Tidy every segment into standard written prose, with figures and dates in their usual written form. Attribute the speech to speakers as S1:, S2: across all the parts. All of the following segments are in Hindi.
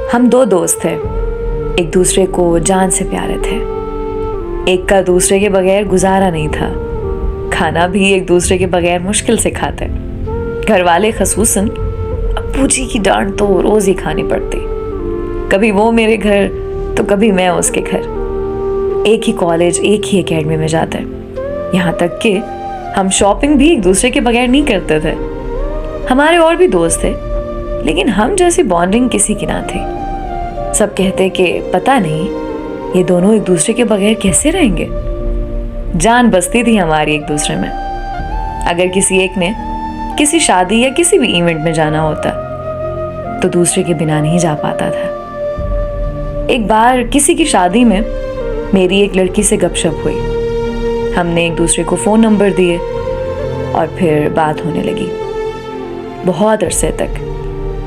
S1: हम दो दोस्त थे, एक दूसरे को जान से प्यारे थे। एक का दूसरे के बगैर गुजारा नहीं था। खाना भी एक दूसरे के बगैर मुश्किल से खाते। घर वाले खसूसन अप्पू जी की डांट तो रोज ही खानी पड़ती। कभी वो मेरे घर तो कभी मैं उसके घर। एक ही कॉलेज, एक ही एकेडमी में जाते। यहाँ तक कि हम शॉपिंग भी एक दूसरे के बगैर नहीं करते थे। हमारे और भी दोस्त थे, लेकिन हम जैसी बॉन्डिंग किसी की ना थी। सब कहते कि पता नहीं ये दोनों एक दूसरे के बगैर कैसे रहेंगे। जान बसती थी हमारी एक दूसरे में। अगर किसी एक ने किसी शादी या किसी भी इवेंट में जाना होता तो दूसरे के बिना नहीं जा पाता था। एक बार किसी की शादी में मेरी एक लड़की से गपशप हुई। हमने एक दूसरे को फोन नंबर दिए और फिर बात होने लगी। बहुत अरसे तक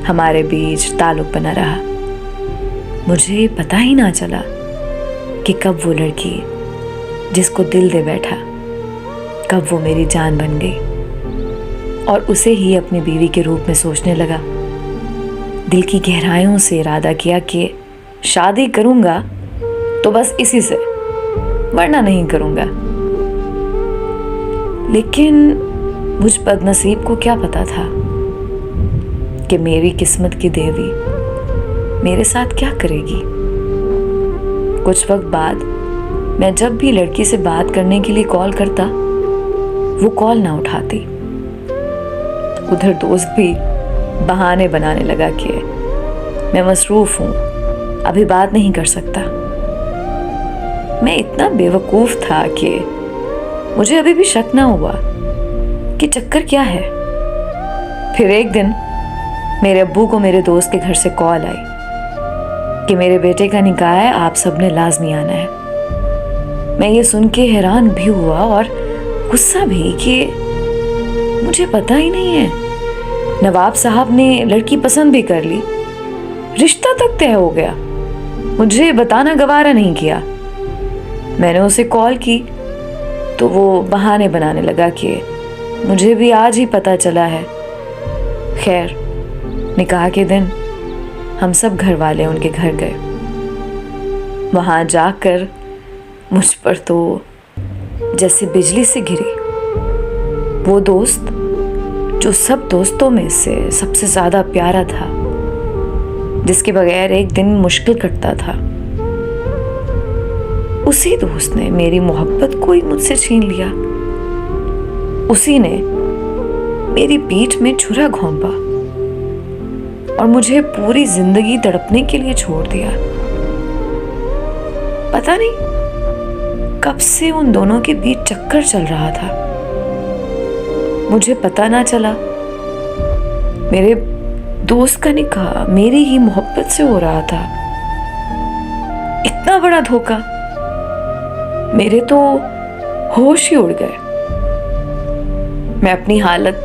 S1: हमारे बीच ताल्लुक बना रहा। मुझे पता ही ना चला कि कब वो लड़की जिसको दिल दे बैठा, कब वो मेरी जान बन गई और उसे ही अपनी बीवी के रूप में सोचने लगा। दिल की गहराइयों से इरादा किया कि शादी करूंगा तो बस इसी से, वरना नहीं करूंगा। लेकिन मुझ बदनसीब को क्या पता था कि मेरी किस्मत की देवी मेरे साथ क्या करेगी। कुछ वक्त बाद मैं जब भी लड़की से बात करने के लिए कॉल करता, वो कॉल ना उठाती। उधर दोस्त भी बहाने बनाने लगा कि मैं मसरूफ हूं, अभी बात नहीं कर सकता। मैं इतना बेवकूफ था कि मुझे अभी भी शक ना हुआ कि चक्कर क्या है। फिर एक दिन मेरे अब्बू को मेरे दोस्त के घर से कॉल आई कि मेरे बेटे का निकाह है, आप सबने लाजमी आना है। मैं ये सुन के हैरान भी हुआ और गुस्सा भी कि मुझे पता ही नहीं है। नवाब साहब ने लड़की पसंद भी कर ली, रिश्ता तक तय हो गया, मुझे बताना गवारा नहीं किया। मैंने उसे कॉल की तो वो बहाने बनाने लगा कि मुझे भी आज ही पता चला है। खैर, निकाह के दिन हम सब घर वाले उनके घर गए। वहां जाकर मुझ पर तो जैसे बिजली से गिरी। वो दोस्त जो सब दोस्तों में से सबसे ज्यादा प्यारा था, जिसके बगैर एक दिन मुश्किल कटता था, उसी दोस्त ने मेरी मोहब्बत को ही मुझसे छीन लिया। उसी ने मेरी पीठ में छुरा घोंपा और मुझे पूरी जिंदगी तड़पने के लिए छोड़ दिया। पता नहीं कब से उन दोनों के बीच चक्कर चल रहा था, मुझे पता ना चला। मेरे दोस्त का निकाह मेरी ही मोहब्बत से हो रहा था। इतना बड़ा धोखा, मेरे तो होश ही उड़ गए। मैं अपनी हालत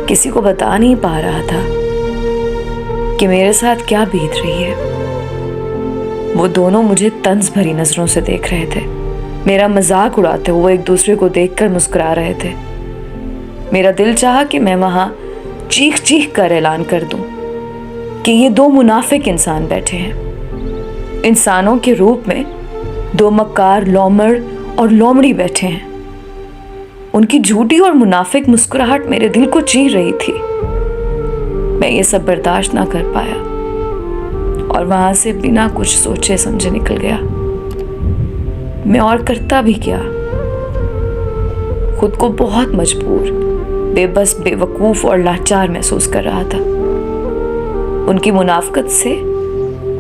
S1: किसी को बता नहीं पा रहा था कि मेरे साथ क्या बीत रही है। वो दोनों मुझे तंज भरी नजरों से देख रहे थे। मेरा मजाक उड़ाते हुए एक दूसरे को देखकर मुस्कुरा रहे थे। मेरा दिल चाहा कि मैं वहां चीख चीख कर ऐलान कर दूं कि ये दो मुनाफिक इंसान बैठे हैं। इंसानों के रूप में दो मक्कार लोमड़ और लोमड़ी बैठे हैं। उनकी झूठी और मुनाफिक मुस्कुराहट मेरे दिल को चीर रही थी। मैं ये सब बर्दाश्त ना कर पाया और वहां से बिना कुछ सोचे समझे निकल गया। मैं और करता भी क्या, खुद को बहुत मजबूर, बेबस, बेवकूफ और लाचार महसूस कर रहा था। उनकी मुनाफकत से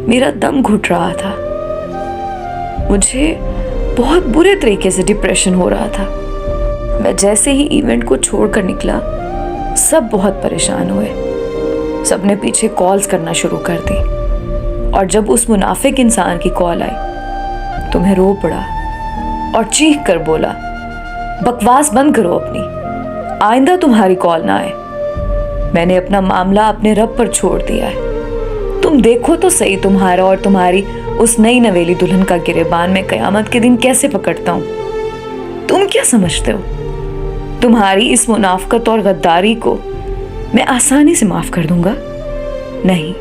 S1: मेरा दम घुट रहा था। मुझे बहुत बुरे तरीके से डिप्रेशन हो रहा था। मैं जैसे ही इवेंट को छोड़कर निकला, सब बहुत परेशान हुए। सबने पीछे कॉल्स करना शुरू कर दी और जब उस मुनाफिक इंसान की कॉल आई तो मैं रो पड़ा और चीख कर बोला, बकवास बंद करो अपनी, आइंदा तुम्हारी कॉल ना आए। मैंने अपना मामला अपने रब पर छोड़ दिया है। तुम देखो तो सही तुम्हारा और तुम्हारी उस नई नवेली दुल्हन का गिरेबान में कयामत के दिन कैसे पकड़ता हूं। तुम क्या समझते हो तुम्हारी इस मुनाफकत और गद्दारी को मैं आसानी से माफ कर दूंगा? नहीं,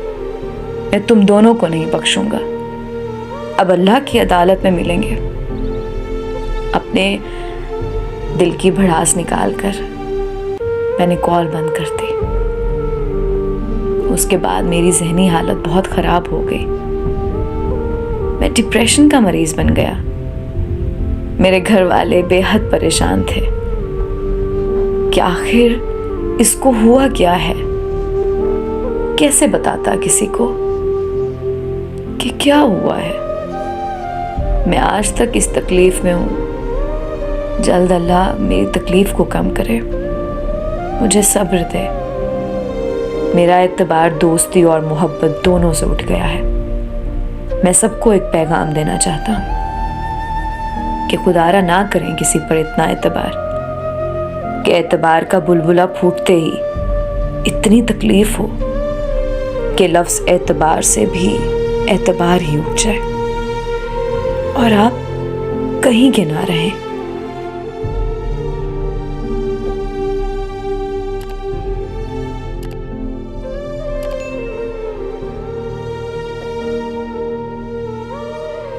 S1: मैं तुम दोनों को नहीं बख्शूंगा। अब अल्लाह की अदालत में मिलेंगे। अपने दिल की भड़ास निकालकर मैंने कॉल बंद कर दी। उसके बाद मेरी जहनी हालत बहुत खराब हो गई। मैं डिप्रेशन का मरीज बन गया। मेरे घर वाले बेहद परेशान थे कि आखिर इसको हुआ क्या है। कैसे बताता किसी को कि क्या हुआ है। मैं आज तक इस तकलीफ में हूं। जल्द अल्लाह मेरी तकलीफ को कम करे, मुझे सब्र दे। मेरा एतबार दोस्ती और मोहब्बत दोनों से उठ गया है। मैं सबको एक पैगाम देना चाहता हूं कि खुदारा ना करें किसी पर इतना एतबार कि एतबार का बुलबुला फूटते ही इतनी तकलीफ हो कि लफ्ज़ एतबार से भी एतबार ही उठ जाए और आप कहीं के ना रहें।